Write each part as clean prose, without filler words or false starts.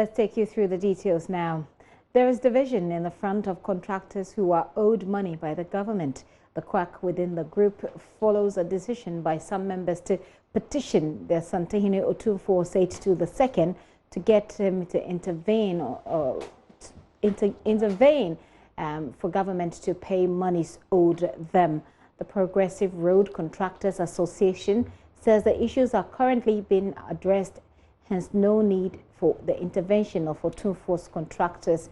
Let's take you through the details now. There is division in the front of contractors who are owed money by the government. The quack within the group follows a decision by some members to petition the Santehene Pokuase to the second to get him to intervene for government to pay monies owed them. The Progressive Road Contractors Association says the issues are currently being addressed, hence no need for the intervention of Otumfuo's contractors.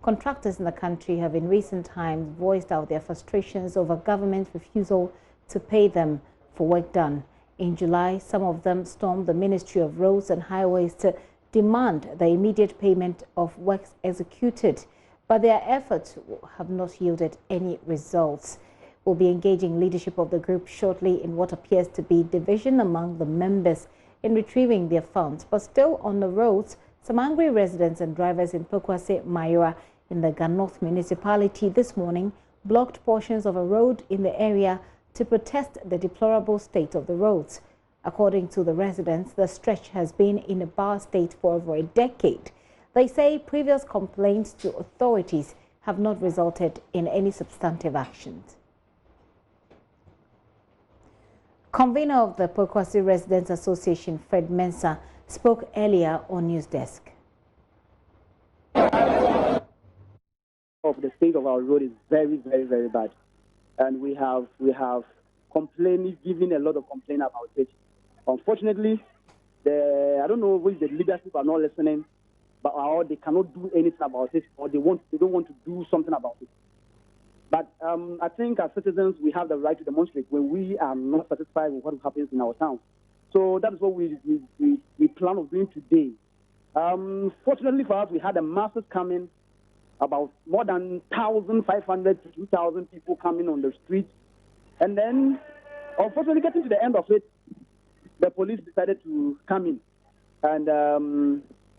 Contractors in the country have in recent times voiced out their frustrations over government's refusal to pay them for work done. In July, some of them stormed the Ministry of Roads and Highways to demand the immediate payment of works executed, but their efforts have not yielded any results. We'll be engaging leadership of the group shortly in what appears to be division among the members in retrieving their funds. But still on the roads, some angry residents and drivers in Pokuase, Mayura, in the Ganoth municipality this morning blocked portions of a road in the area to protest the deplorable state of the roads. According to the residents, the stretch has been in a bad state for over a decade. They say previous complaints to authorities have not resulted in any substantive actions. Convener of the Pokuase Residents Association, Fred Mensah, spoke earlier on News Desk. Of the state of our road is very, very, very bad, and we have given a lot of complaint about it. Unfortunately, I don't know which the leadership are not listening, but or they cannot do anything about it, or they don't want to do something about it. But I think as citizens, we have the right to demonstrate when we are not satisfied with what happens in our town. So that is what we plan on doing today. Fortunately for us, we had a masses coming, about more than 1,500 to 2,000 people coming on the streets. And then, unfortunately, getting to the end of it, the police decided to come in. And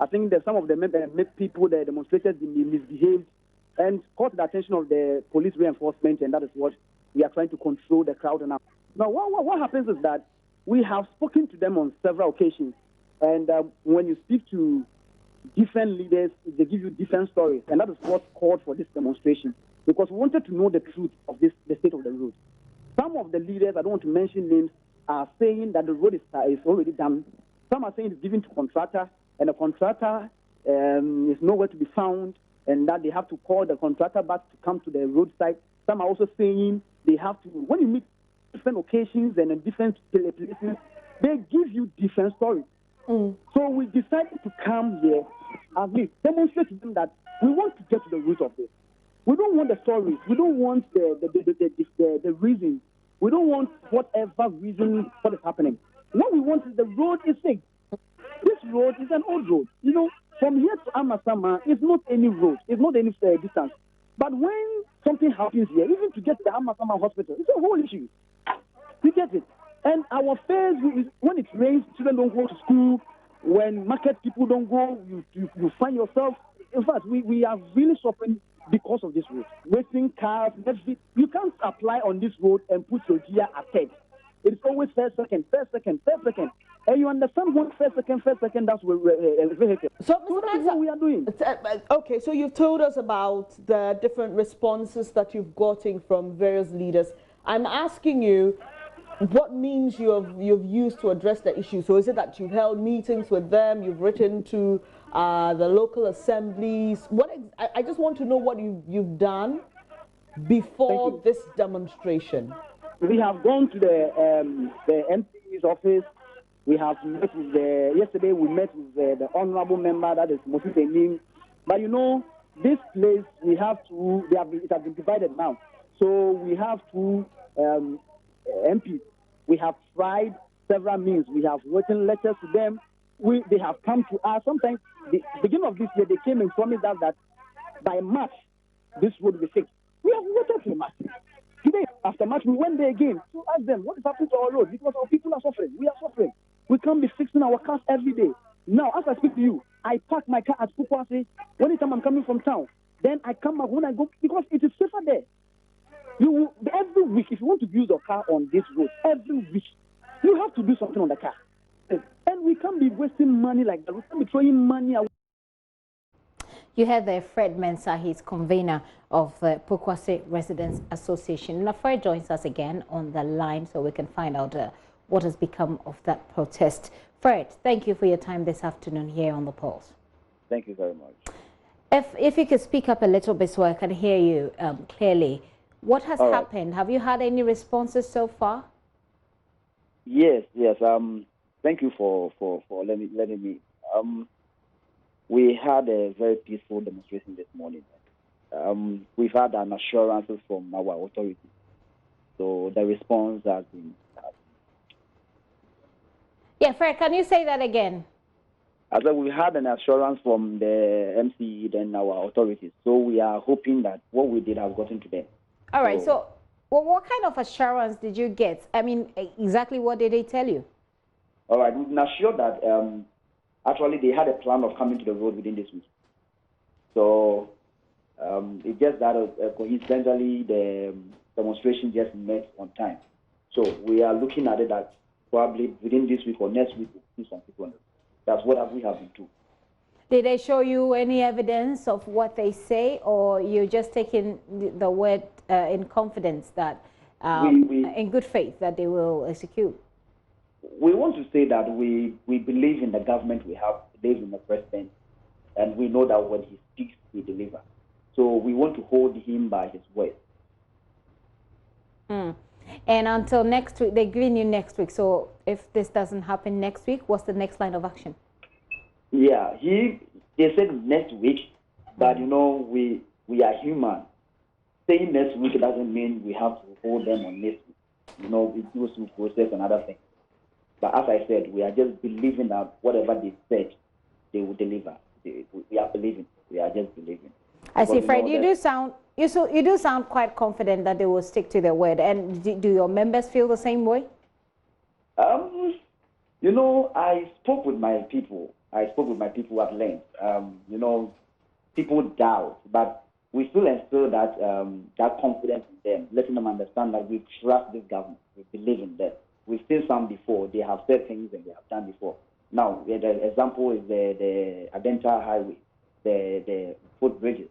I think that some of the people, the demonstrators, misbehaved and caught the attention of the police reinforcement, and that is what we are trying to control the crowd now. Now, what happens is that we have spoken to them on several occasions, and when you speak to different leaders, they give you different stories, and that is what called for this demonstration, because we wanted to know the truth of the state of the road. Some of the leaders, I don't want to mention names, are saying that the road is already done. Some are saying it's given to contractor, and the contractor is nowhere to be found, and that they have to call the contractor back to come to the roadside. Some are also saying they have to, when you meet different occasions and in different places, they give you different stories. So we decided to come here and we demonstrate to them that we want to get to the root of this. We don't want the stories. We don't want the reasons. We don't want whatever reason what is happening. What we want is the road is fixed. This road is an old road. You know, from here to Amasama, it's not any road. It's not any distance. But when something happens here, even to get to the Amasama hospital, it's a whole issue. You get it? And our fears, when it rains, children don't go to school. When market people don't go, you find yourself. In fact, we are really suffering because of this road. Wasting cars, you can't apply on this road and put your gear ahead. It's always first, second. And you understand what first, second, that's what vehicle. So that's what we are doing. Okay, so you've told us about the different responses that you've gotten from various leaders. I'm asking you, what means you've used to address the issue? So is it that you've held meetings with them, you've written to the local assemblies? I just want to know what you've done before this demonstration. We have gone to the MP's office. We have met with yesterday we met with the honorable member, that is Moses Enim. But you know, this place it has been divided now. So we have two MPs. We have tried several means. We have written letters to them. They have come to us. Sometimes, the beginning of this year, they came and promised us that by March, this road will be fixed. We have waited till March. Today, after March, we went there again to ask them what is happening to our road, because our people are suffering. We are suffering. We can't be fixing our cars every day. Now, as I speak to you, I park my car at Pokuase. Anytime I'm coming from town, then I come back when I go, because it is safer there. Every week, if you want to use your car on this road, every week, you have to do something on the car. And we can't be wasting money like that. We can't be throwing money away. You heard there Fred Mensah, he's convener of the Pokuase Residents Association. Now, Fred joins us again on the line so we can find out what has become of that protest. Fred, thank you for your time this afternoon here on The Pulse. Thank you very much. If you could speak up a little bit so I can hear you clearly. What has happened? Have you had any responses so far? Yes. Thank you for letting me. We had a very peaceful demonstration this morning. We've had an assurance from our authorities. So the response has been... Yeah, Fred, can you say that again? As we had an assurance from the MCE and our authorities. So we are hoping that what we did has gotten to them. All right, so well, what kind of assurance did you get? I mean, exactly what did they tell you? All right, we've been assured that actually they had a plan of coming to the road within this week. So it's just that coincidentally the demonstration just met on time. So we are looking at it that probably within this week or next week we'll see some people on it. That's what we have been told. Did they show you any evidence of what they say, or you're just taking the word in confidence that, in good faith, that they will execute? We want to say that we believe in the government we have, believe in the president, and we know that when he speaks, he delivers. So we want to hold him by his word. And until next week, they're giving you next week. So if this doesn't happen next week, what's the next line of action? Yeah, they said next week, but you know, we are human. Saying next week doesn't mean we have to hold them on next week. You know, it goes through process and other things. But as I said, we are just believing that whatever they said, they will deliver. We are believing. We are just believing. I see, Fred. You do sound quite confident that they will stick to their word. And do your members feel the same way? You know, I spoke with my people. At length. You know, people doubt, but we still instill that that confidence in them, letting them understand that we trust this government. We believe in them. We've seen some before. They have said things and they have done before. Now, the example is the Adenta Highway, the footbridges.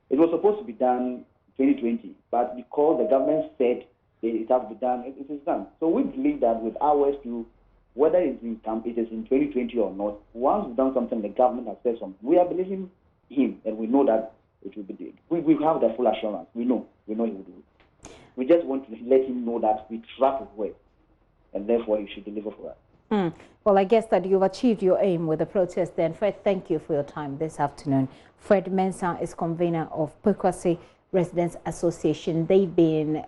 It was supposed to be done 2020, but because the government said it has to be done, it is done. So we believe that with ours too, whether it is in 2020 or not, once we've done something, the government has said something, we are believing him, and we know that it will be done. We have the full assurance. We know he will do it. We just want to let him know that we trust his word, and therefore he should deliver for us. Well, I guess that you've achieved your aim with the protest then. Fred, thank you for your time this afternoon. Fred Mensah is convener of Pokuase Residents Association. They've been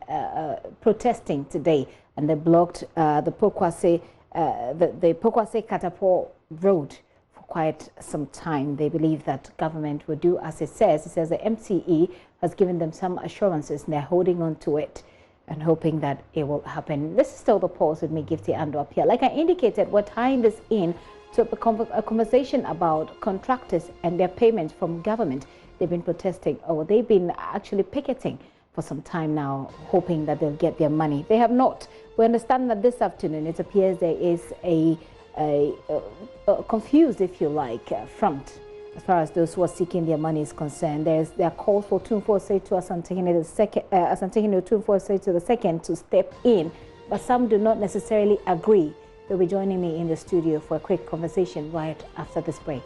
protesting today, and they blocked the Pokuase Katapor Road for quite some time. They believe that government will do as it says. It says the MCE has given them some assurances, and they're holding on to it and hoping that it will happen. This is still The Pulse with me, Gifty Ando up here. Like I indicated, we're tying this in to a conversation about contractors and their payments from government. They've been protesting, or they've been actually picketing for some time now, hoping that they'll get their money. They have not. We understand that this afternoon it appears there is a confused, if you like, front as far as those who are seeking their money is concerned. There are calls for Tumfose to Tumfose to the second to step in, but some do not necessarily agree. They'll be joining me in the studio for a quick conversation right after this break.